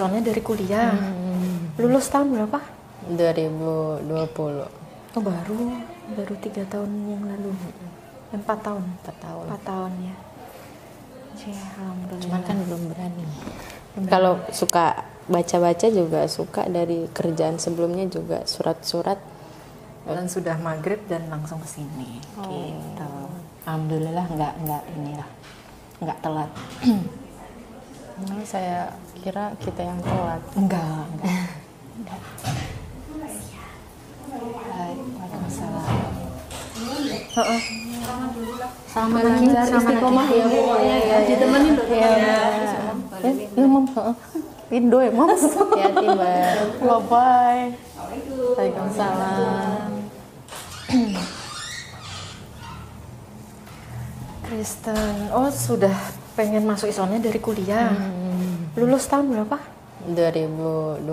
soalnya dari kuliah. Lulus tahun berapa? 2020. Oh baru 3 tahun yang lalu. 4 tahun. 4 tahun ya. Alhamdulillah. Cuman kan belum berani. Kalau suka baca-baca juga suka, dari kerjaan sebelumnya juga surat-surat. Dan sudah maghrib dan langsung ke sini. Gitu. Alhamdulillah nggak telat. Nah, saya kira kita yang telat. Enggak. Waalaikumsalam. Sama lancar, istiqomah ya pokoknya ya. Ditemenin dong. Ya, Mam. Indo ya, Mam. Hati-hati, Mbak. Bye-bye. Waalaikumsalam. Kristen, sudah pengen masuk Islamnya dari kuliah. Lulus tahun berapa? 2020.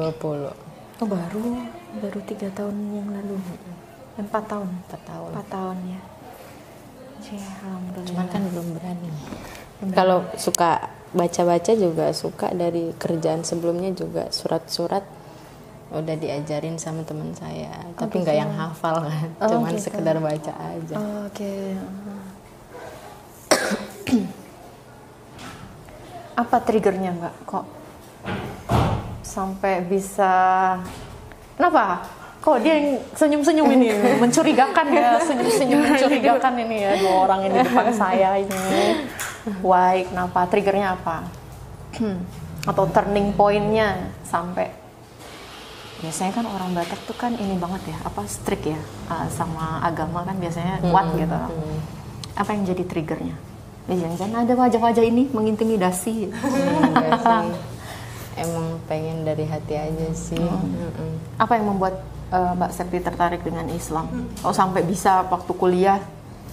Oh baru 3 tahun yang lalu. 4 tahun. 4 tahun ya. Alhamdulillah. Cuman kan belum berani. Kalau suka baca-baca juga suka, dari kerjaan sebelumnya juga surat-surat udah diajarin sama teman saya, tapi nggak yang hafal kan, cuman gitu. sekedar baca aja. Oke. Apa triggernya Mbak? Kok sampai bisa? Kenapa? Kok dia yang senyum-senyum ini? Mencurigakan ya, senyum-senyum mencurigakan ini ya, 2 orang ini di depan saya ini. Why? Kenapa? Triggernya apa? Atau turning point-nya sampai? Biasanya kan orang Batak tuh kan ini banget ya, strict ya, sama agama kan biasanya kuat gitu. Apa yang jadi triggernya? Jangan-jangan ada wajah-wajah ini mengintimidasi. Enggak sih. Emang pengen dari hati aja sih. Apa yang membuat Mbak Septi tertarik dengan Islam? Kalau sampai bisa waktu kuliah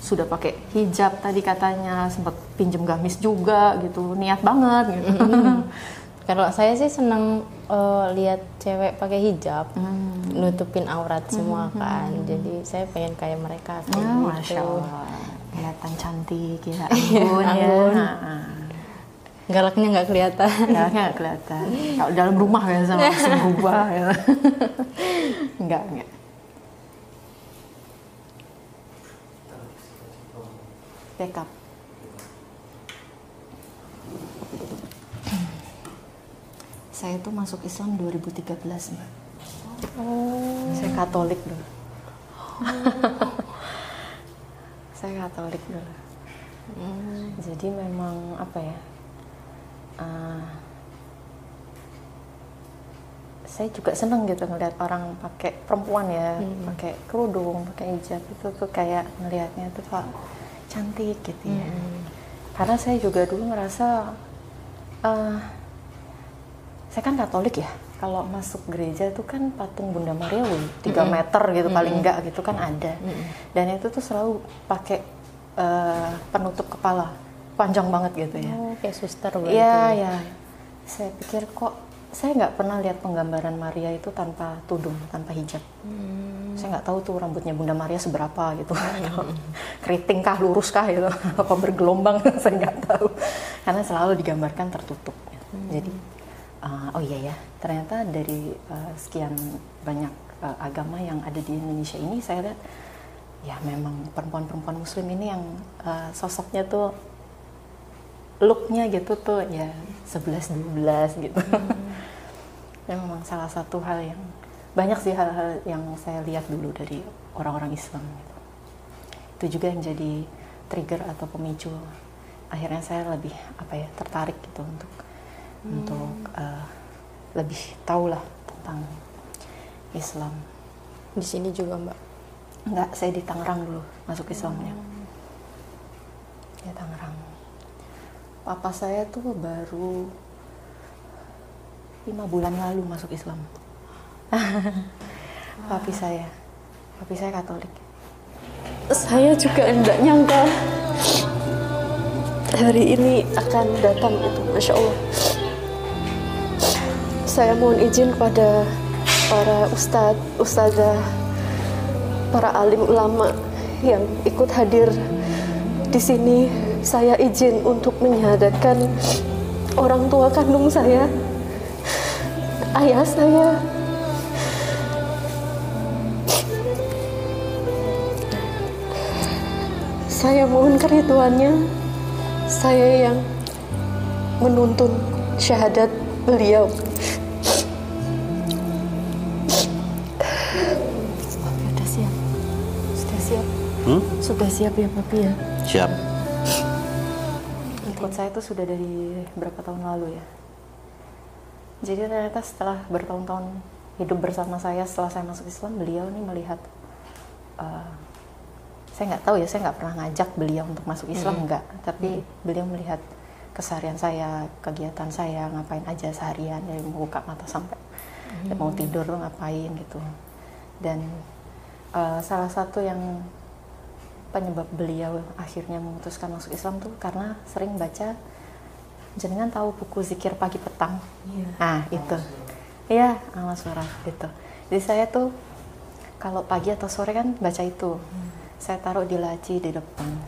sudah pakai hijab tadi katanya, sempat pinjem gamis juga gitu, niat banget gitu. Kalau saya sih seneng lihat cewek pakai hijab, nutupin aurat semua kan. Jadi saya pengen kayak mereka kayak gitu. Masya Allah, kelihatan cantik ya, ampun ya. Galaknya nggak kelihatan. Galaknya nggak kelihatan. Kalau dalam rumah biasa langsung berubah. Ya. Enggak. Backup. Saya tuh masuk Islam 2013, Mbak. Saya Katolik dulu. Saya Katolik dulu. Jadi memang apa ya? Saya juga seneng gitu ngeliat orang pakai, perempuan ya, pakai kerudung, pakai hijab, itu tuh kayak ngelihatnya tuh kok cantik gitu ya. Karena saya juga dulu ngerasa saya kan Katolik ya, kalau masuk gereja itu kan patung Bunda Maria 3 meter gitu paling enggak gitu kan ada. Dan itu tuh selalu pakai penutup kepala panjang banget gitu ya. Kayak suster berarti. Iya. Saya pikir kok saya nggak pernah lihat penggambaran Maria itu tanpa tudung, tanpa hijab. Saya nggak tahu tuh rambutnya Bunda Maria seberapa gitu. Keriting kah, lurus kah gitu, apa bergelombang, saya nggak tahu. Karena selalu digambarkan tertutup. Jadi, oh iya ya, ternyata dari sekian banyak agama yang ada di Indonesia ini, saya lihat ya memang perempuan-perempuan Muslim ini yang sosoknya tuh, looknya gitu tuh ya 11-12 gitu. Dan memang salah satu hal yang banyak sih hal-hal yang saya lihat dulu dari orang-orang Islam gitu. Itu juga yang jadi trigger atau pemicu akhirnya saya lebih tertarik gitu untuk lebih tahu lah tentang Islam. Di sini juga Mbak? Enggak, saya di Tangerang dulu masuk Islamnya. Di Tangerang. Papa saya tuh baru 5 bulan lalu masuk Islam. Papi saya Katolik. Saya juga tidak nyangka hari ini akan datang itu, Masya Allah. Saya mohon izin kepada para ustadz, ustazah, para alim ulama yang ikut hadir di sini. Saya izin untuk menyahadatkan orang tua kandung saya ayah saya mohon keriduannya, saya yang menuntun syahadat beliau. Papi udah siap? Sudah siap? Sudah siap ya Papi ya? Siap. Ikut saya itu sudah dari berapa tahun lalu ya. Jadi ternyata setelah bertahun-tahun hidup bersama saya, setelah saya masuk Islam, beliau nih melihat, saya nggak tahu ya, saya nggak pernah ngajak beliau untuk masuk Islam, enggak. Tapi beliau melihat keseharian saya, kegiatan saya, ngapain aja seharian, dari mau buka mata sampai mau tidur ngapain gitu. Dan salah satu yang penyebab beliau akhirnya memutuskan masuk Islam tuh karena sering baca, jenengan tahu buku zikir pagi petang? Nah itu, iya Amal Surah itu. Jadi saya tuh kalau pagi atau sore kan baca itu, saya taruh di laci di depan.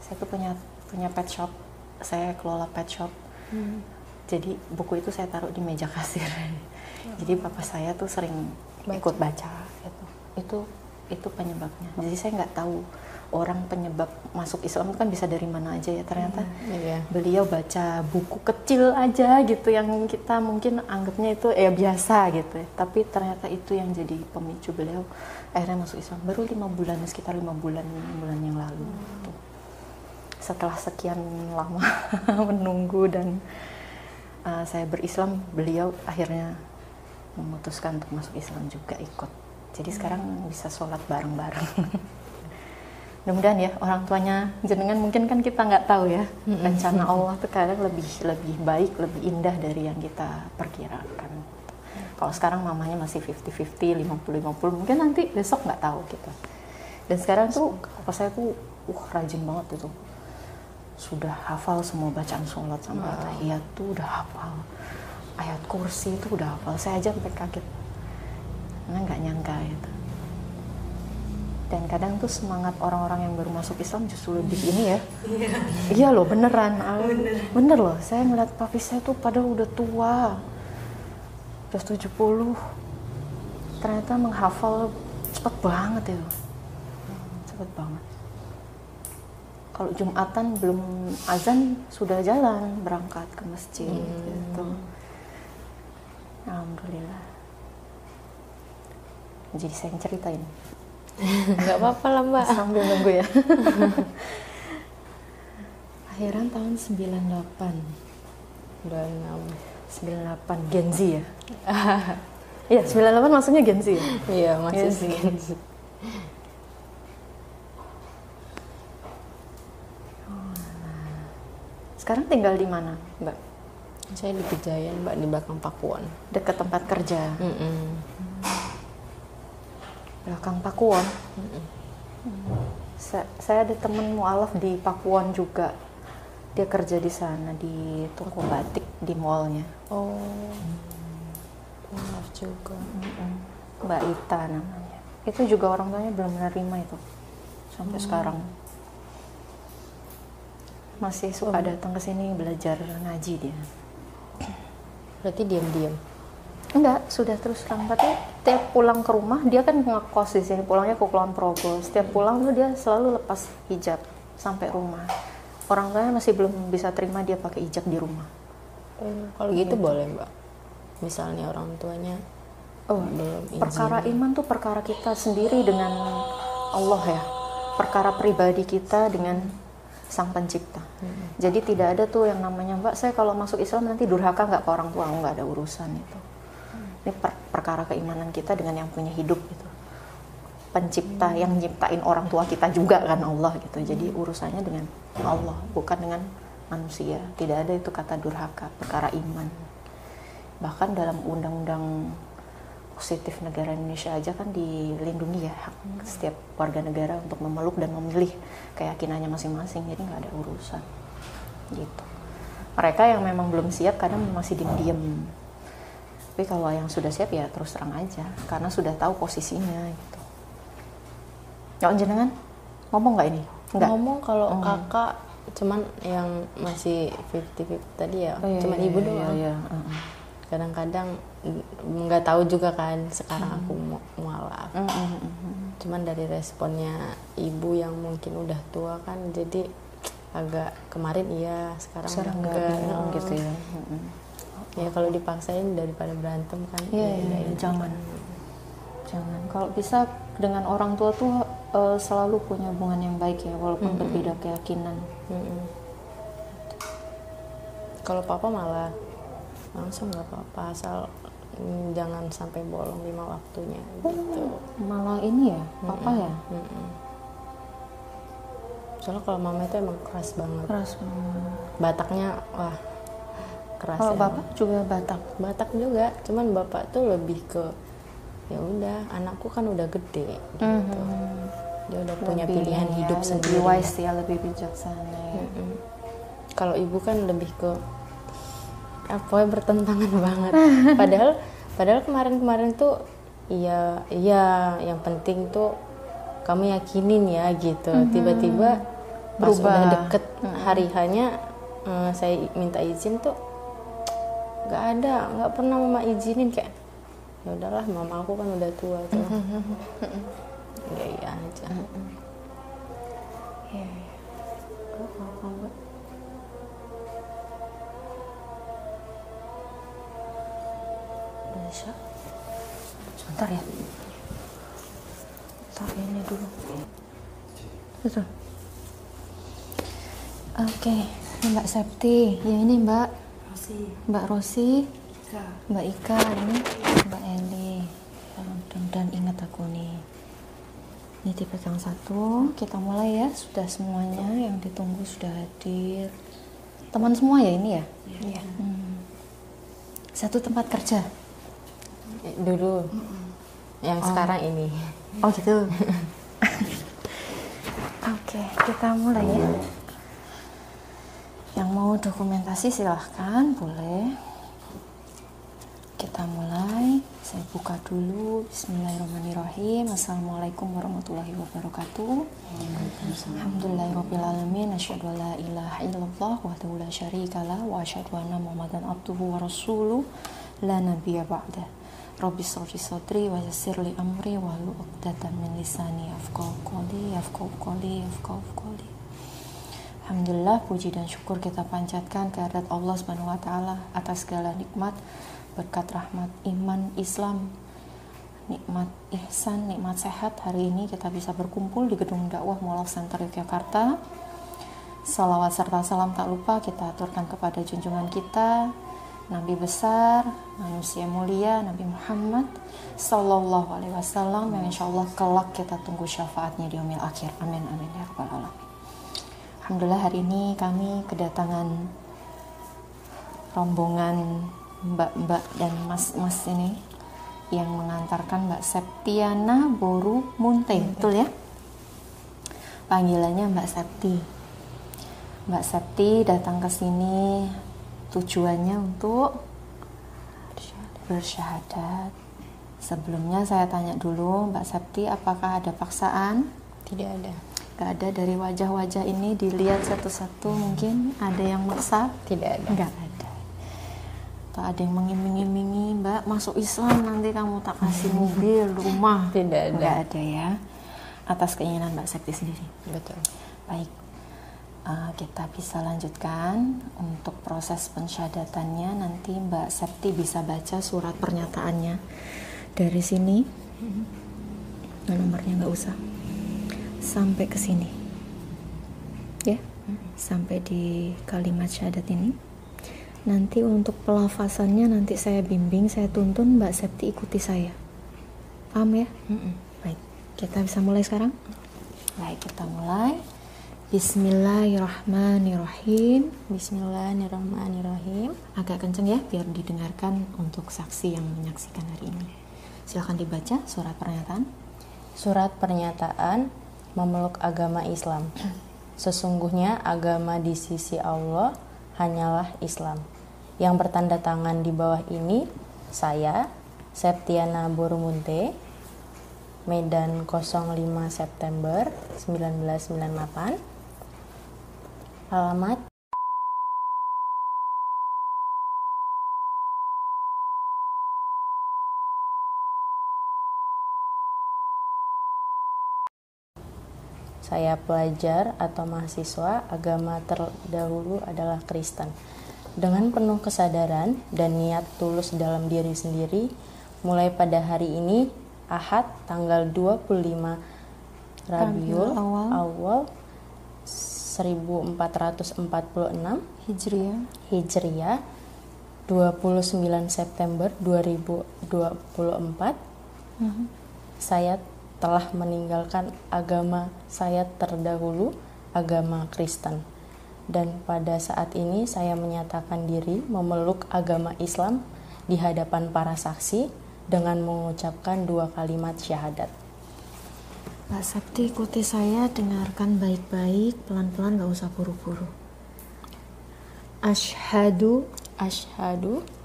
Saya tuh punya pet shop, saya kelola pet shop. Jadi buku itu saya taruh di meja kasir. Jadi bapak saya tuh sering ikut baca gitu. Itu penyebabnya. Jadi saya nggak tahu orang penyebab masuk Islam itu kan bisa dari mana aja ya. Ternyata beliau baca buku kecil aja gitu yang kita mungkin anggapnya itu ya biasa gitu ya. Tapi ternyata itu yang jadi pemicu beliau akhirnya masuk Islam. Baru 5 bulan, sekitar 5 bulan yang lalu gitu. Setelah sekian lama menunggu dan saya berislam, beliau akhirnya memutuskan untuk masuk Islam juga ikut. Jadi sekarang bisa sholat bareng-bareng. Mudah-mudahan ya orang tuanya jenengan mungkin kan kita nggak tahu ya, rencana Allah tuh kadang lebih baik, lebih indah dari yang kita perkirakan. Kalau sekarang mamanya masih 50-50, 50-50, mungkin nanti besok nggak tahu gitu. Dan sekarang tuh apa saya tuh rajin banget itu, sudah hafal semua bacaan sholat sampai tahiyat tuh udah hafal, ayat kursi itu udah hafal. Saya aja sampai kaget karena nggak nyangka itu. Dan kadang tuh semangat orang-orang yang baru masuk Islam justru lebih ini ya. Iya loh, beneran. Bener loh, saya ngeliat papi saya tuh padahal udah tua, udah 70, ternyata menghafal cepet banget itu. Cepet banget. Kalau Jumatan belum azan sudah jalan berangkat ke masjid gitu. Alhamdulillah. Jadi saya yang ceritain. Nggak apa-apa lah Mbak. Sambil nunggu ya. Akhiran tahun 98. 98 Gen Z ya. Iya, 98 maksudnya Gen Z ya? Iya, masih Gen Z. Sekarang tinggal di mana, Mbak? Saya di Pejayan, Mbak, di belakang Pakuan. Dekat tempat kerja. Belakang Pakuan. Saya ada temen mualaf di Pakuan juga. Dia kerja di sana di toko batik di mallnya. Oh, mualaf juga. Mbak Ita namanya. Itu juga orang tuanya belum menerima itu sampai sekarang. Masih suka datang ke sini belajar ngaji dia. Berarti diam-diam. Enggak, sudah terus terang. Tapi tiap pulang ke rumah, dia kan ngekos di sini, pulangnya ke Kulon Progo. Setiap pulang tuh dia selalu lepas hijab sampai rumah. Orang tuanya masih belum bisa terima dia pakai hijab di rumah. Kalau gitu boleh Mbak. Misalnya orang tuanya belum izin. Perkara iman tuh perkara kita sendiri dengan Allah ya. Perkara pribadi kita dengan Sang Pencipta. Jadi tidak ada tuh yang namanya, Mbak saya kalau masuk Islam nanti durhaka nggak ke orang tua, nggak ada urusan itu. Ini perkara keimanan kita dengan yang punya hidup gitu. Pencipta yang nyiptain orang tua kita juga kan Allah gitu. Jadi urusannya dengan Allah, bukan dengan manusia. Tidak ada itu kata durhaka, perkara iman. Bahkan dalam undang-undang positif negara Indonesia aja kan dilindungi ya hak setiap warga negara untuk memeluk dan memilih keyakinannya masing-masing. Jadi nggak ada urusan gitu. Mereka yang memang belum siap kadang masih diam-diam. Tapi kalau yang sudah siap ya terus terang aja, karena sudah tahu posisinya gitu. Ya jenengan ngomong nggak ini? Nggak. Ngomong kalau kakak cuman yang masih 50-50 tadi ya, cuman ibu doang. Iya. kadang-kadang nggak tahu juga kan sekarang aku mualaf. Cuman dari responnya ibu yang mungkin udah tua kan, jadi agak kemarin iya, sekarang udah enggak gitu ya. Ya kalau dipaksain daripada berantem kan. Iya, jangan. Kalau bisa dengan orang tua tuh selalu punya hubungan yang baik ya, walaupun berbeda keyakinan. Kalau papa malah langsung nggak apa-apa, asal jangan sampai bolong 5 waktunya gitu. Malah ini ya, papa ya? Soalnya kalau mama itu emang keras banget. Keras banget. Bataknya wah keras. Kalau emang. bapak juga Batak? Batak juga, cuman bapak tuh lebih ke ya udah, anakku kan udah gede gitu. Dia udah punya pilihan hidup sendiri. Lebih wise ya, lebih bijaksana ya. Kalau ibu kan lebih ke apa bertentangan banget. Padahal kemarin tuh iya yang penting tuh kamu yakinin ya gitu. Tiba-tiba pas berubah. udah deket hari hanya saya minta izin tuh nggak pernah mama izinin, kayak ya udahlah, mama aku kan udah tua tuh. Iya aja. Iya. Bisa. Sebentar ya. Taruh ini dulu. Betul. Oke, ini Mbak Septi. Ya ini Mbak Mbak Rosi, Mbak Ika, ini Mbak Eli. Dan ingat aku nih. Ini tipe yang satu. Kita mulai ya. Sudah semuanya yang ditunggu sudah hadir. Teman semua ya ini ya? Iya. Satu tempat kerja. Dulu yang sekarang ini. Oh gitu. Oke, kita mulai ya. Yang mau dokumentasi silahkan, boleh. Kita mulai. Saya buka dulu. Bismillahirrahmanirrahim. Assalamualaikum warahmatullahi wabarakatuh. Alhamdulillahirrahmanirrahim. Asyhadu an la ilaha illallah wahdahu la syarikalah wa asyhadu anna Muhammadan abduhu wa rasuluh la nabiyya ba'dah. Rabbi shrah sadri wa yassir li amri wahlul 'uqdatam min lisani yafqahu qawli. Alhamdulillah, puji dan syukur kita panjatkan kehadirat Allah Subhanahu wa taala atas segala nikmat, berkat, rahmat, iman, Islam, nikmat ihsan, nikmat sehat. Hari ini kita bisa berkumpul di Gedung Dakwah Mualaf Center Yogyakarta. Salawat serta salam tak lupa kita aturkan kepada junjungan kita, Nabi besar, manusia mulia, Nabi Muhammad Sallallahu Alaihi Wasallam, yang insya Allah kelak kita tunggu syafaatnya di yaumil akhir. Amin amin ya rabbal alamin. Alhamdulillah, hari ini kami kedatangan rombongan mbak-mbak dan mas-mas ini yang mengantarkan Mbak Septiana Boru Munte, betul ya? Panggilannya Mbak Septi. Mbak Septi datang ke sini tujuannya untuk bersyahadat. Sebelumnya saya tanya dulu, Mbak Septi, apakah ada paksaan? Tidak ada. Gak ada. Dari wajah-wajah ini dilihat satu-satu, mungkin ada yang maksa? Tidak ada. Gak ada. Atau ada yang mengiming-imingi, Mbak masuk Islam nanti kamu tak kasih mobil, rumah? Tidak ada. Gak ada ya. Atas keinginan Mbak Septi sendiri. Betul. Baik. Kita bisa lanjutkan untuk proses pensyahadatannya. Nanti Mbak Septi bisa baca surat pernyataannya dari sini. Nomornya nggak usah. Sampai ke sini, ya, sampai di kalimat syahadat ini. Nanti untuk pelafasannya nanti saya bimbing, saya tuntun, Mbak Septi ikuti saya. Paham ya? Baik, kita bisa mulai sekarang. Baik, kita mulai. Bismillahirrahmanirrahim. Bismillahirrahmanirrahim. Agak kenceng ya, biar didengarkan untuk saksi yang menyaksikan hari ini. Silahkan dibaca surat pernyataan. Surat pernyataan memeluk agama Islam. Sesungguhnya agama di sisi Allah hanyalah Islam. Yang bertanda tangan di bawah ini, saya, Septiana Boru Munte, Medan 05 September 1998, alamat Saya pelajar atau mahasiswa, agama terdahulu adalah Kristen. Dengan penuh kesadaran dan niat tulus dalam diri sendiri, mulai pada hari ini, Ahad, tanggal 25 Rabiul Awal 1446 Hijriah, 29 September 2024, saya telah meninggalkan agama saya terdahulu, agama Kristen. Dan pada saat ini saya menyatakan diri memeluk agama Islam di hadapan para saksi dengan mengucapkan 2 kalimat syahadat. Mbak Septi, ikuti saya, dengarkan baik-baik, pelan-pelan, gak usah buru-buru. Asyhadu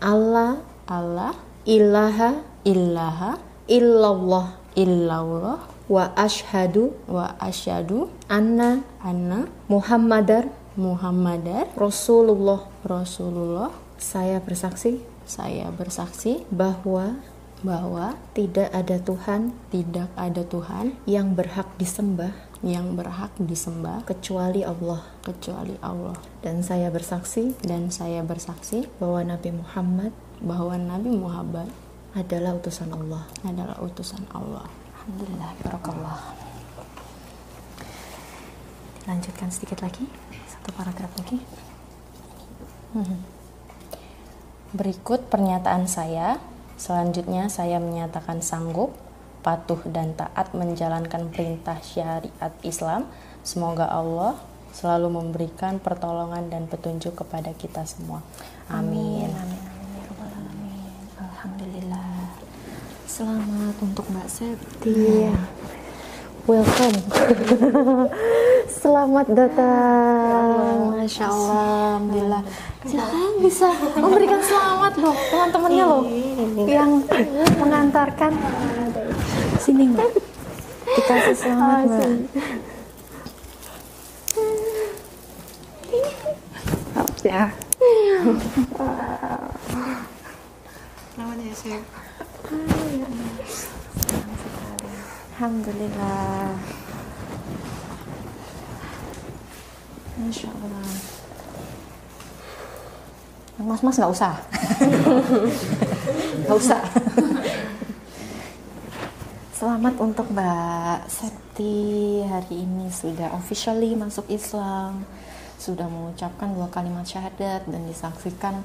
Allah ilaha illallah wa asyhadu anna Muhammadar Rasulullah. Saya bersaksi bahwa tidak ada Tuhan yang berhak disembah kecuali Allah. Dan saya bersaksi bahwa Nabi Muhammad adalah utusan Allah. Alhamdulillah, barakallah. Lanjutkan sedikit lagi, 1 paragraf lagi. Berikut pernyataan saya. Selanjutnya saya menyatakan sanggup, patuh dan taat menjalankan perintah syariat Islam. Semoga Allah selalu memberikan pertolongan dan petunjuk kepada kita semua. Amin. Alhamdulillah. Selamat untuk Mbak Septi. Welcome. Selamat datang. Masya Allah. Alhamdulillah. Silakan bisa memberikan selamat loh teman-temannya loh yang mengantarkan. Sini Mbak. Dikasih selamat Mbak. Ya. Namanya Chef. Alhamdulillah. Masya Allah. Mas nggak usah. Nggak usah. Selamat untuk Mbak Septi, hari ini sudah officially masuk Islam, sudah mengucapkan 2 kalimat syahadat dan disaksikan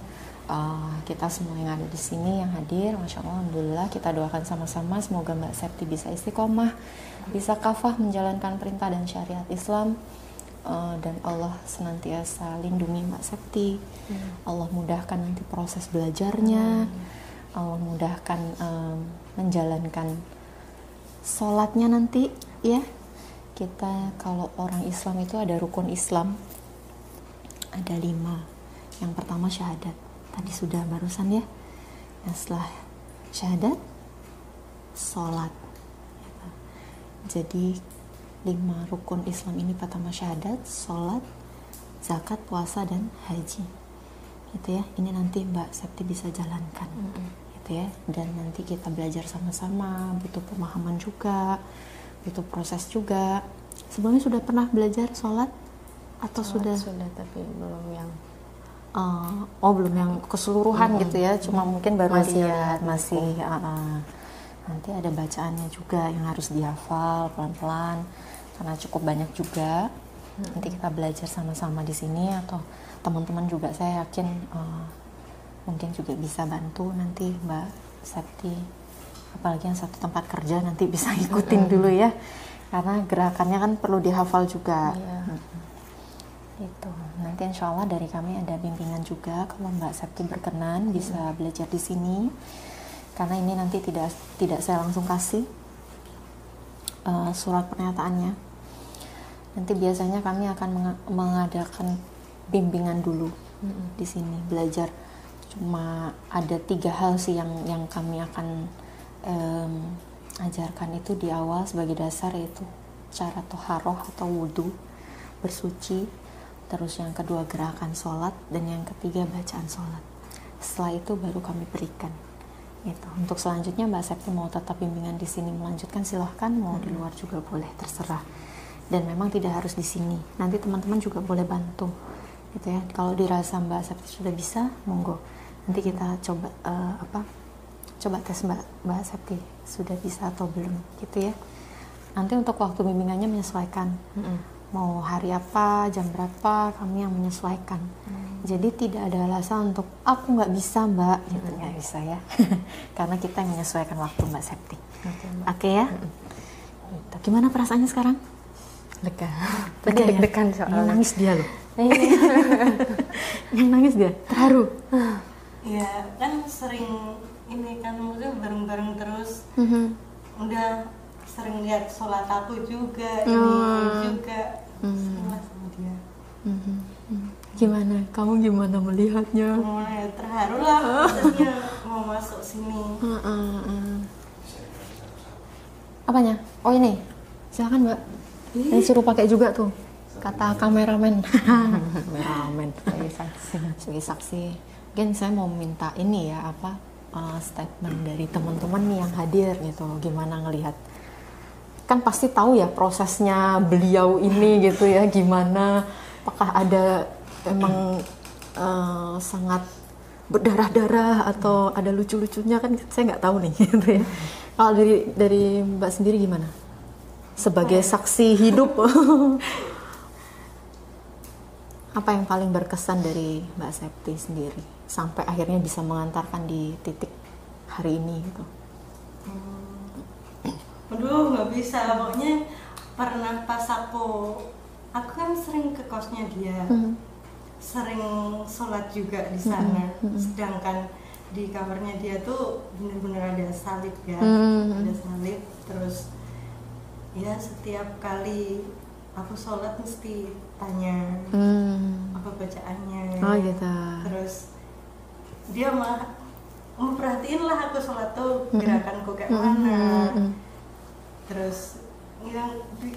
kita semua yang ada di sini yang hadir. Masya Allah, alhamdulillah, kita doakan sama-sama semoga Mbak Septi bisa istiqomah, bisa kafah menjalankan perintah dan syariat Islam, dan Allah senantiasa lindungi Mbak Septi. Allah mudahkan nanti proses belajarnya, Allah mudahkan menjalankan sholatnya nanti ya. Kita kalau orang Islam itu ada rukun Islam, ada 5. Yang pertama syahadat, tadi sudah barusan ya. Nah, setelah syahadat, sholat. Jadi 5 rukun Islam ini pertama syahadat, sholat, zakat, puasa, dan haji. Gitu ya. Ini nanti Mbak Septi bisa jalankan. Gitu ya. Dan nanti kita belajar sama-sama, butuh pemahaman juga, butuh proses juga. Sebelumnya sudah pernah belajar sholat atau sudah tapi belum yang belum yang keseluruhan gitu ya, cuma mungkin baru lihat, masih nanti ada bacaannya juga yang harus dihafal pelan-pelan karena cukup banyak juga. Nanti kita belajar sama-sama di sini, atau teman-teman juga saya yakin mungkin juga bisa bantu nanti Mbak Septi, apalagi yang satu tempat kerja nanti bisa ikutin dulu ya, karena gerakannya kan perlu dihafal juga. Itu nanti insya Allah dari kami ada bimbingan juga kalau Mbak Septi berkenan bisa belajar di sini, karena ini nanti tidak saya langsung kasih surat pernyataannya. Nanti biasanya kami akan mengadakan bimbingan dulu di sini, belajar. Cuma ada 3 hal sih yang kami akan ajarkan itu di awal sebagai dasar, yaitu cara toharoh atau wudhu, bersuci, terus yang kedua gerakan sholat, dan yang ketiga bacaan sholat. Setelah itu baru kami berikan. Gitu. Untuk selanjutnya Mbak Septi mau tetap bimbingan di sini melanjutkan, silahkan, mau di luar juga boleh, terserah. dan memang tidak harus di sini. Nanti teman-teman juga boleh bantu gitu ya. Kalau dirasa Mbak Septi sudah bisa, monggo. Nanti kita coba coba tes Mbak Septi sudah bisa atau belum gitu ya. Nanti untuk waktu bimbingannya menyesuaikan. Mau hari apa, jam berapa, kami yang menyesuaikan. Jadi tidak ada alasan untuk aku nggak bisa Mbak, gitu nggak bisa ya. Karena kita yang menyesuaikan waktu Mbak Septi. Oke ya. Gitu. Gimana perasaannya sekarang? Lega. Lega ya? Deg-degan soalnya. Yang nangis dia loh. Yang nangis dia, terharu. Ya kan sering ini kan maksudnya bareng-bareng terus. Udah sering lihat sholat aku juga, ini juga semua sama dia. Gimana? Kamu gimana melihatnya? Ya, terharu lah maksudnya mau masuk sini. Apanya? Oh ini, silakan Mbak. Ini suruh pakai juga tuh, kata kameramen. Kameramen. Sebagai saksi. Mungkin saya mau minta ini ya statement dari teman-teman nih yang hadir gitu. Gimana ngelihat? Kan pasti tahu ya prosesnya beliau ini gitu ya. Gimana? Apakah ada emang sangat berdarah-darah atau ada lucu-lucunya, kan saya nggak tahu nih gitu ya. Kalau dari Mbak sendiri gimana? Sebagai saksi hidup, apa yang paling berkesan dari Mbak Septi sendiri sampai akhirnya bisa mengantarkan di titik hari ini gitu? Aduh nggak bisa, pokoknya pernah pas aku kan sering ke kosnya dia, sering sholat juga di sana, sedangkan di kamarnya dia tuh bener-bener ada salib ya, ada salib. Terus ya setiap kali aku sholat mesti tanya apa bacaannya. Oh gitu. Terus dia malah memperhatiin lah aku sholat tuh gerakanku kayak mana. Terus yang di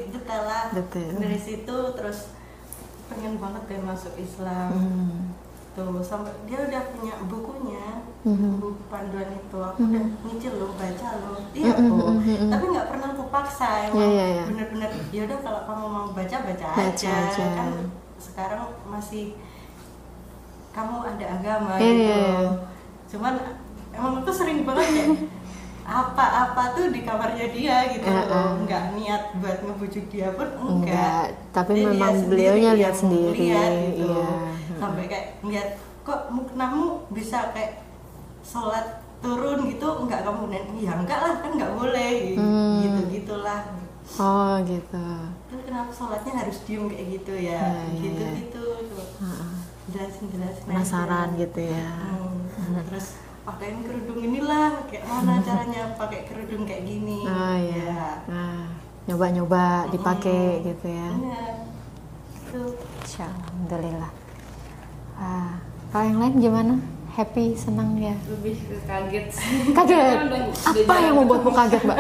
detail lah dari situ. Terus pengen banget deh masuk Islam. Tuh sampai dia udah punya bukunya, buku panduan itu. Aku udah nyicil loh, baca loh. Iya kok. Tapi nggak pernah aku paksa. Emang bener-bener ya udah kalau kamu mau baca aja. Kan sekarang masih kamu ada agama gitu. Cuman emang aku sering banget ya apa-apa tuh di kamarnya dia gitu. Nggak niat buat ngebujuk dia pun enggak. Tapi jadi memang beliaunya lihat sendiri gitu. Sampai kayak lihat kok muknamu bisa kayak sholat turun gitu, enggak kamu ya enggak lah, kan nggak boleh gitu-gitulah. Oh gitu. Terus kenapa sholatnya harus diem kayak gitu ya? Gitu-gitu. Jelasin penasaran aja. Gitu ya. Terus pakein kerudung inilah, kayak mana caranya pakai kerudung kayak gini. Ya. Nyoba-nyoba dipakai gitu ya. Iya. Itu. Alhamdulillah. Kalau yang lain gimana? Happy, senang ya? Lebih ke kaget. Kaget? Apa yang membuatmu kaget, Mbak?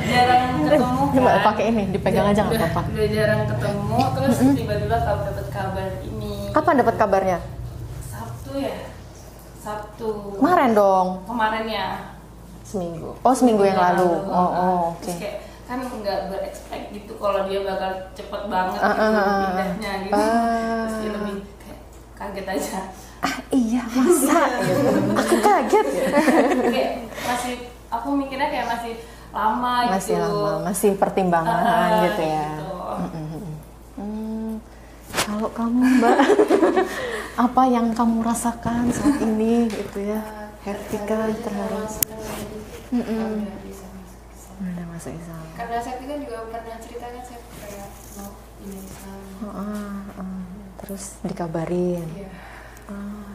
Jarang ketemu kan? Coba pakai ini, dipegang aja nggak apa-apa. Udah jarang ketemu, terus tiba-tiba kalau dapat kabar ini. Kapan dapat kabarnya? Sabtu ya? Sabtu. Kemarin dong? Kemarin ya. Seminggu. Oh, seminggu yang lalu. Oh, oke. Terus kayak kan nggak berekspekt gitu kalau dia bakal cepet banget gitu pindahnya gitu. Terus dia lebih kayak kaget aja. Iya, masa? Aku kaget ya. Kayak masih, aku mikirnya kayak masih lama gitu. Masih lama, masih pertimbangan gitu ya. Gitu. Kalau kamu Mbak, apa yang kamu rasakan saat ini gitu ya? Hertika, terharu. Udah masuk Islam. Karena Septi kan juga pernah ceritakan saya kayak mau ini Islam. Terus dikabarin. Iya.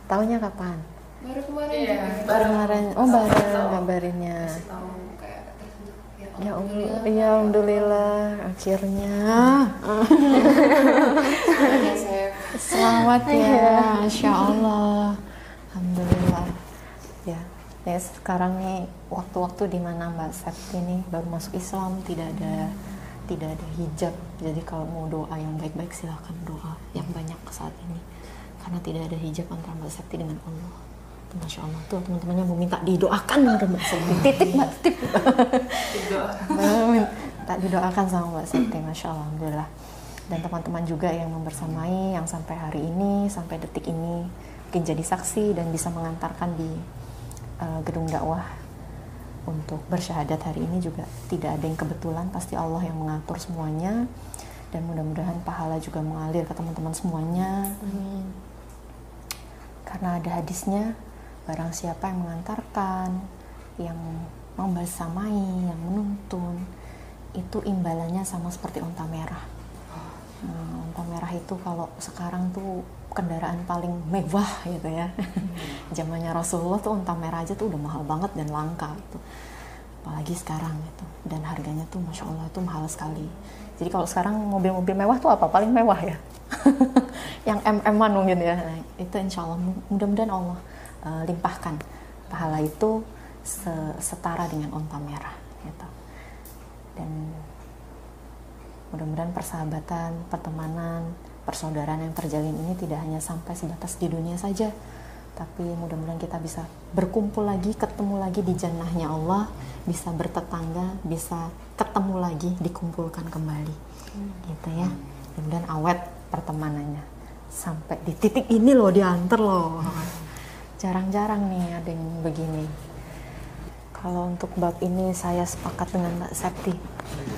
Taunya kapan? Baru kemarin Iya, juga. Baru kemarin. Oh, baru kabarinnya. Kasih tahu kayak tersentuh. Ya Allah, ya alhamdulillah akhirnya. Selamat ya, Masya Allah. Alhamdulillah. Ya, sekarang nih waktu-waktu di mana Mbak Septi nih baru masuk Islam, tidak ada hijab. Jadi kalau mau doa yang baik-baik silakan doa yang banyak saat ini. Karena tidak ada hijab antara Mbak Septi dengan Allah. Masya Allah tuh teman-temannya mau minta didoakan oleh Mbak Septi. Titip Mbak, titip. Tak didoakan sama Mbak Septi, Masya Allah, Alhamdulillah. Dan teman-teman juga yang membersamai, yang sampai hari ini, sampai detik ini mungkin jadi saksi dan bisa mengantarkan di gedung dakwah untuk bersyahadat hari ini juga tidak ada yang kebetulan, pasti Allah yang mengatur semuanya. Dan mudah-mudahan pahala juga mengalir ke teman-teman semuanya. Karena ada hadisnya, barang siapa yang mengantarkan, yang membersamai, yang menuntun, itu imbalannya sama seperti unta merah. Unta merah itu kalau sekarang tuh kendaraan paling mewah gitu ya. Zamannya Rasulullah tuh unta merah aja tuh udah mahal banget dan langka gitu. Apalagi sekarang gitu. Dan harganya tuh Masya Allah tuh mahal sekali. Jadi kalau sekarang mobil-mobil mewah tuh apa? Paling mewah ya. Yang MM-an mungkin ya. Nah, itu insya Allah mudah-mudahan Allah limpahkan pahala itu setara dengan unta merah gitu. Dan mudah-mudahan persahabatan, pertemanan, persaudaraan yang terjalin ini tidak hanya sampai sebatas di dunia saja, tapi mudah-mudahan kita bisa berkumpul lagi, ketemu lagi di jannahnya Allah, bisa bertetangga, bisa ketemu lagi, dikumpulkan kembali, gitu ya. Mudah-mudahan awet pertemanannya sampai di titik ini loh, diantar loh. Jarang-jarang nih ada yang begini. Kalau untuk bab ini saya sepakat dengan Mbak Septi,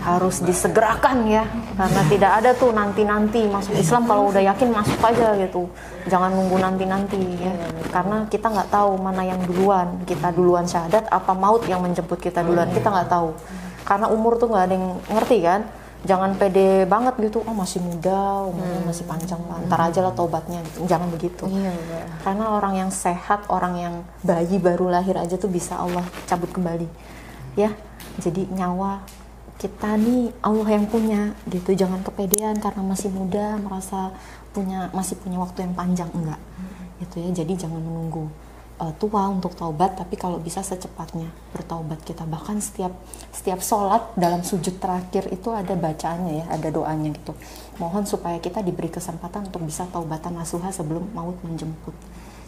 harus disegerakan ya, karena tidak ada tuh nanti-nanti masuk Islam. Kalau udah yakin masuk aja gitu, jangan nunggu nanti-nanti ya, karena kita nggak tahu mana yang duluan, kita duluan syahadat apa maut yang menjemput kita duluan, kita nggak tahu, karena umur tuh nggak ada yang ngerti kan. Jangan pede banget gitu, oh masih muda, umurnya masih panjang lah, ntar aja lah taubatnya gitu. Jangan begitu. Karena orang yang sehat, orang yang bayi baru lahir aja tuh bisa Allah cabut kembali. Ya, jadi nyawa kita nih Allah yang punya gitu. Jangan kepedean karena masih muda, merasa masih punya waktu yang panjang, enggak. Gitu ya. Jadi jangan menunggu tua untuk taubat, tapi kalau bisa secepatnya bertaubat kita. Bahkan setiap sholat dalam sujud terakhir itu ada bacaannya ya, ada doanya gitu. Mohon supaya kita diberi kesempatan untuk bisa taubatan nasuha sebelum maut menjemput,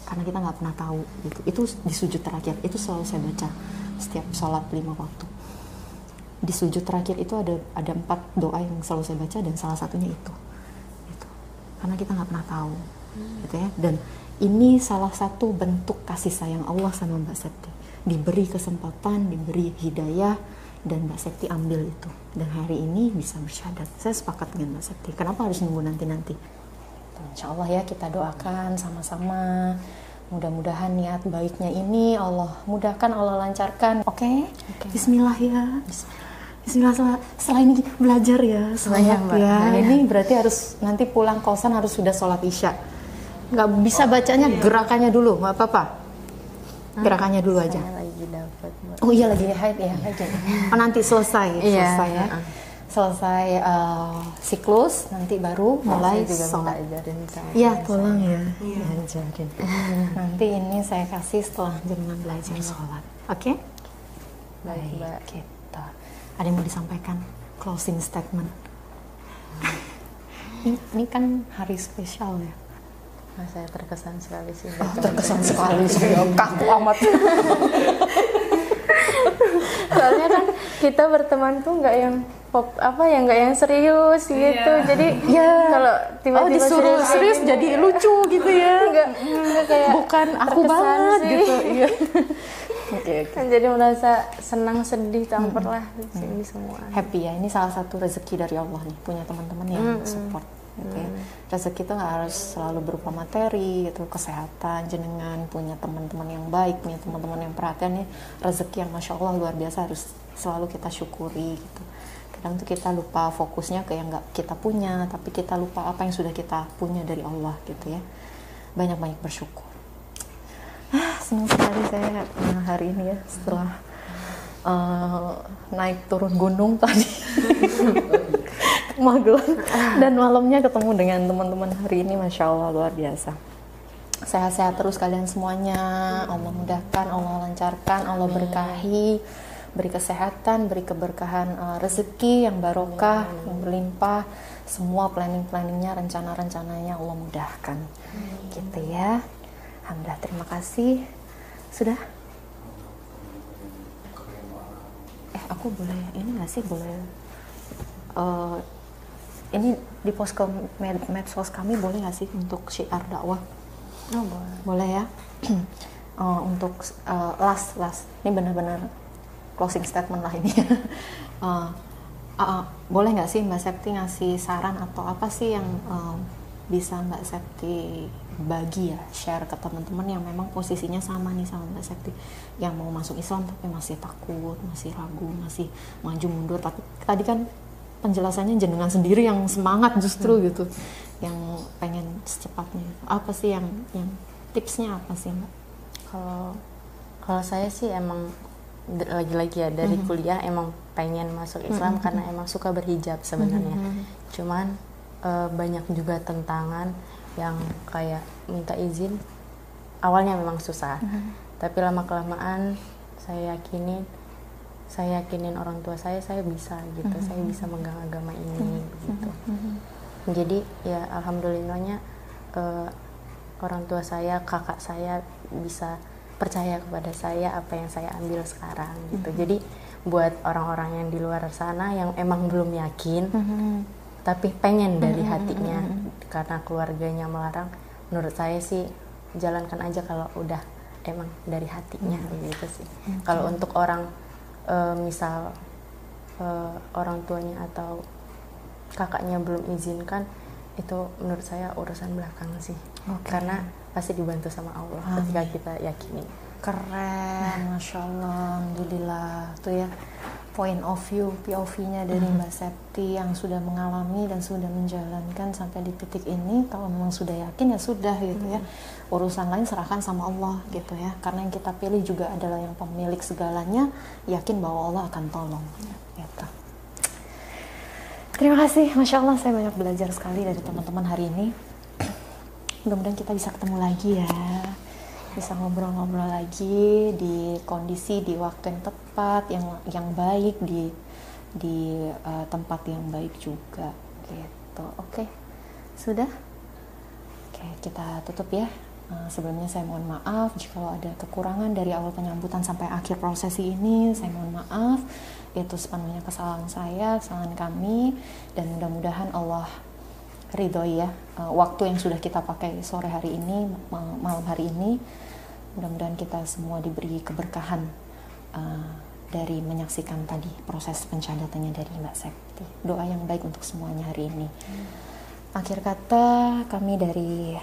karena kita nggak pernah tahu gitu. Itu di sujud terakhir itu selalu saya baca setiap sholat 5 waktu. Di sujud terakhir itu ada 4 doa yang selalu saya baca, dan salah satunya itu gitu. Karena kita nggak pernah tahu gitu ya. Dan ini salah satu bentuk kasih sayang Allah sama Mbak Septi. Diberi kesempatan, diberi hidayah, dan Mbak Septi ambil itu. Dan hari ini bisa bersyahadat. Saya sepakat dengan Mbak Septi. Kenapa harus nunggu nanti-nanti? Insya Allah ya, kita doakan sama-sama. Mudah-mudahan niat baiknya ini Allah mudahkan, Allah lancarkan. Oke? Bismillah ya. Bismillah. Setelah ini belajar ya, sholat ya. Ini berarti harus nanti pulang kosan harus sudah sholat isya. Nggak bisa bacanya gerakannya dulu, nggak apa-apa. Gerakannya dulu aja. Saya lagi dapat. Oh iya, lagi haid ya. Oh, nanti selesai ya. Selesai siklus, nanti baru mulai sholat. Iya, tolong ya. Ajarin. Nanti ini saya kasih setelah jenengan belajar sholat. Oke? Baik, Mbak. Gitu. Ada yang mau disampaikan? Closing statement. Ini kan hari spesial ya. Saya terkesan sekali sih. Terkesan sekali sih, kaku amat. Soalnya kan kita berteman tuh nggak yang nggak yang serius gitu. Jadi kalau tiba-tiba disuruh serius jadi lucu gitu ya. Nggak kayak bukan aku banget sih. gitu. Iya. Kan jadi merasa senang, sedih, campur lah di sini semua. Happy ya, ini salah satu rezeki dari Allah nih, punya teman-teman yang support. Okay. Rezeki itu nggak harus selalu berupa materi gitu, kesehatan, jenengan punya teman-teman yang baik, punya teman-teman yang perhatian nih, rezeki yang Masya Allah luar biasa, harus selalu kita syukuri gitu. Kadang tuh kita lupa fokusnya ke yang nggak kita punya, tapi kita lupa apa yang sudah kita punya dari Allah gitu ya. Banyak-banyak bersyukur. Senang sekali saya hari ini ya, setelah naik turun gunung tadi Magelang, dan malamnya ketemu dengan teman-teman hari ini, Masya Allah luar biasa. Sehat-sehat terus kalian semuanya, Allah mudahkan, Allah lancarkan, Allah berkahi, beri kesehatan, beri keberkahan rezeki yang barokah, yang berlimpah, semua planning-planningnya, rencana-rencananya Allah mudahkan. Gitu ya. Alhamdulillah, terima kasih. Sudah? Aku boleh ini nggak sih, boleh Ini di post ke medsos kami boleh nggak sih untuk syiar dakwah? Oh, boleh. Boleh ya. Untuk last ini benar-benar closing statement lah ini. Boleh nggak sih Mbak Septi ngasih saran atau apa sih yang bisa Mbak Septi bagi ya, share ke teman-teman yang memang posisinya sama nih sama Mbak Septi, yang mau masuk Islam tapi masih takut, masih ragu, masih maju mundur. Tapi tadi kan penjelasannya jenengan sendiri yang semangat justru gitu, yang pengen secepatnya. Apa sih yang tipsnya apa sih Mbak? Kalau saya sih emang lagi-lagi ya dari kuliah emang pengen masuk Islam karena emang suka berhijab sebenarnya. Cuman banyak juga tentangan yang kayak minta izin. Awalnya memang susah, tapi lama-kelamaan saya yakinin orang tua saya bisa gitu, saya bisa megang agama ini gitu. Jadi ya alhamdulillahnya orang tua saya, kakak saya bisa percaya kepada saya apa yang saya ambil sekarang gitu. Jadi buat orang-orang yang di luar sana yang emang belum yakin tapi pengen dari hatinya karena keluarganya melarang, menurut saya sih jalankan aja kalau udah emang dari hatinya gitu sih. Kalau untuk orang misal orang tuanya atau kakaknya belum izinkan, itu menurut saya urusan belakang sih. Karena pasti dibantu sama Allah ketika kita yakini. Keren, Masya Allah, Alhamdulillah. Tuh ya, point of view, POV-nya dari Mbak Septi yang sudah mengalami dan sudah menjalankan sampai di titik ini. Kalau memang sudah yakin ya sudah gitu ya. Urusan lain serahkan sama Allah gitu ya. Karena yang kita pilih juga adalah yang pemilik segalanya, yakin bahwa Allah akan tolong. Gitu. Terima kasih, Masya Allah, saya banyak belajar sekali dari teman-teman hari ini. Mudah-mudahan kita bisa ketemu lagi ya, bisa ngobrol-ngobrol lagi di kondisi, di waktu yang tepat, yang baik, di tempat yang baik juga gitu. Oke, sudah? Oke, kita tutup ya. Sebelumnya saya mohon maaf jika ada kekurangan dari awal penyambutan sampai akhir prosesi ini. Saya mohon maaf, itu sepenuhnya kesalahan saya, kesalahan kami, dan mudah-mudahan Allah ridhoi ya waktu yang sudah kita pakai sore hari ini, malam hari ini. Mudah-mudahan kita semua diberi keberkahan dari menyaksikan tadi proses pencadatannya dari Mbak Septi. Doa yang baik untuk semuanya hari ini. Akhir kata, kami dari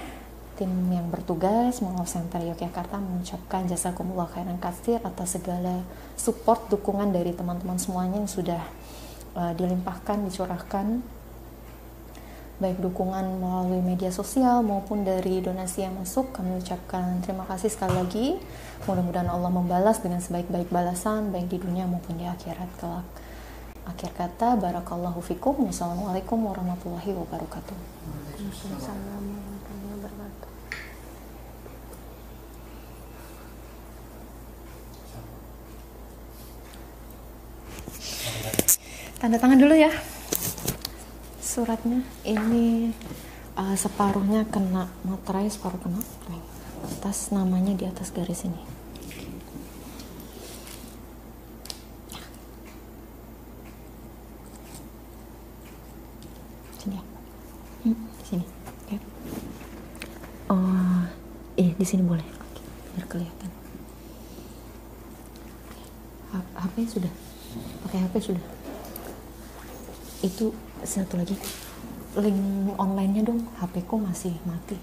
tim yang bertugas Mall of Center Yogyakarta mengucapkan jazakumullah khairan katsir atas segala support, dukungan dari teman-teman semuanya yang sudah dilimpahkan, dicurahkan, baik dukungan melalui media sosial maupun dari donasi yang masuk. Kami ucapkan terima kasih sekali lagi. Mudah-mudahan Allah membalas dengan sebaik-baik balasan, baik di dunia maupun di akhirat kelak. Akhir kata, barakallahu fikum. Wassalamualaikum warahmatullahi wabarakatuh. Waalaikumsalam warahmatullahi wabarakatuh. Tanda tangan dulu ya. Suratnya ini separuhnya kena materai, separuh kena. Atas namanya di atas garis ini. Sini ya. Sini. Oke. Di sini boleh. Oke, biar kelihatan. HP sudah. Pakai HP sudah. Itu satu lagi, link online-nya dong, HP ku masih mati.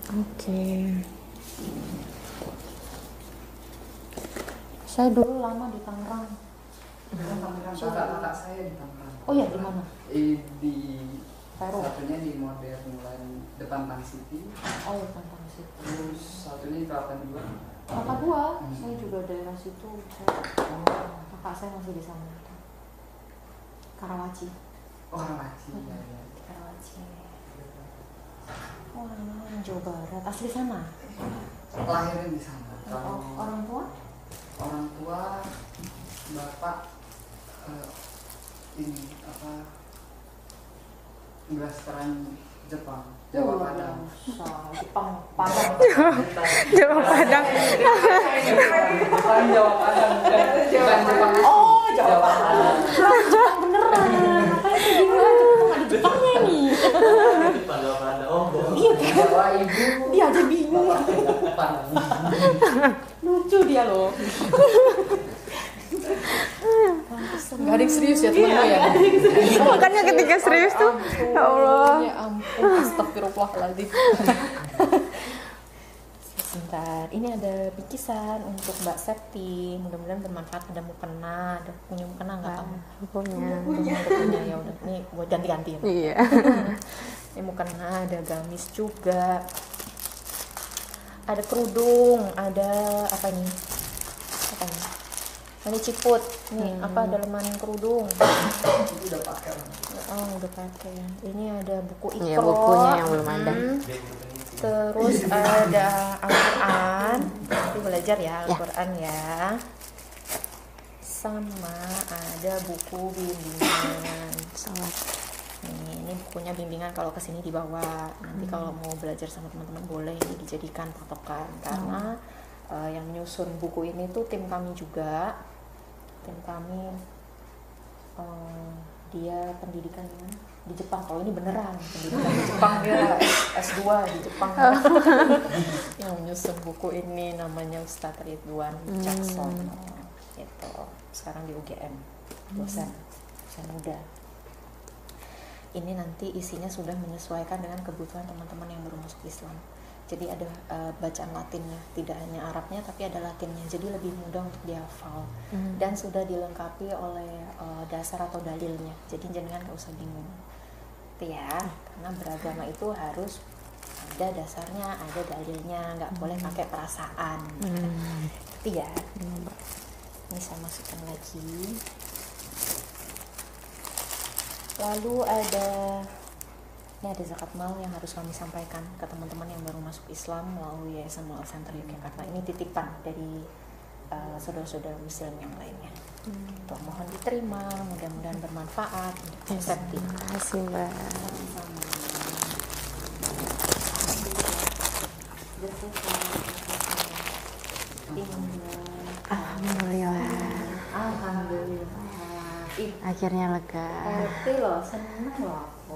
Oke. Saya dulu lama di Tangerang. Kakak saya di Tangerang. Oh ya, di mana? Di Peru. satunya di Modern Land depan Tank City. Oh, depan Tank City. Terus satunya di Kelapa II. Kelapa II, saya juga daerah situ. Kakak saya masih di sana. Karawaci. Oh, Karawaci. Ya. Karawaci. Oh, Jawa Barat. Asli sana? Lahirnya di sana. Oh, orang tua? Orang tua, bapak ini blasteran Jepang, Jawa Padang. Jepang Padang. Jawa Padang. Bukan Jawa Padang, bukan Jepang. Oh, Jawa Padang. Jepang beneran. Makanya saya bingung aja kok ada Jepangnya nih. Iya kan? Jawa Ibu. Dia aja bingung. Jepang. Lucu dia loh. Gak ada yang serius ya temen lo ya? Makanya ketika serius tuh, ya Allah. Ya ampun, astagfirullahaladzim. Sebentar, ini ada bikisan untuk Mbak Septi. Mudah-mudahan bermanfaat. Ada mukena, ada punya mukena nggak kamu? Punya. Punya ya udah. Ini buat ganti-ganti ya. Iya. Ini mukena, ada gamis juga. Ada kerudung, ada apa nih? Apa nih? Ini ciput, nih apa daleman kerudung. Itu udah pakai. Oh udah pakai. Ini ada buku ikro. Iya, bukunya yang belum ada. Terus ada Al-Quran. Nanti belajar ya Al-Quran ya. Sama ada buku bimbingan. Salat. Ini bukunya bimbingan kalau kesini dibawa. Nanti kalau mau belajar sama teman-teman boleh ini dijadikan patokan karena yang menyusun buku ini tuh tim kami juga. Tim kami dia pendidikan di Jepang. Kalau ini beneran pendidikan di Jepang, dia S2 di Jepang. Yang menyusun buku ini namanya Ustadz Ridwan Jackson. Gitu. Sekarang di UGM, dosen muda. Ini nanti isinya sudah menyesuaikan dengan kebutuhan teman-teman yang baru masuk Islam. Jadi ada bacaan Latinnya, tidak hanya Arabnya tapi ada Latinnya. Jadi lebih mudah untuk dihafal. Dan sudah dilengkapi oleh dasar atau dalilnya. Jadi jangan nggak usah bingung. Itu ya, karena beragama itu harus ada dasarnya, ada dalilnya, nggak boleh pakai perasaan. Itu ya. Ini saya masukkan lagi. Lalu ini ada zakat mal yang harus kami sampaikan ke teman-teman yang baru masuk Islam melalui Yayasan Mualaf Center Yogyakarta. Ini titipan dari saudara-saudara muslim yang lainnya. Mohon diterima, mudah-mudahan bermanfaat. Terima kasih Mbak. Alhamdulillah. Akhirnya lega. Ngerti loh, seneng loh aku.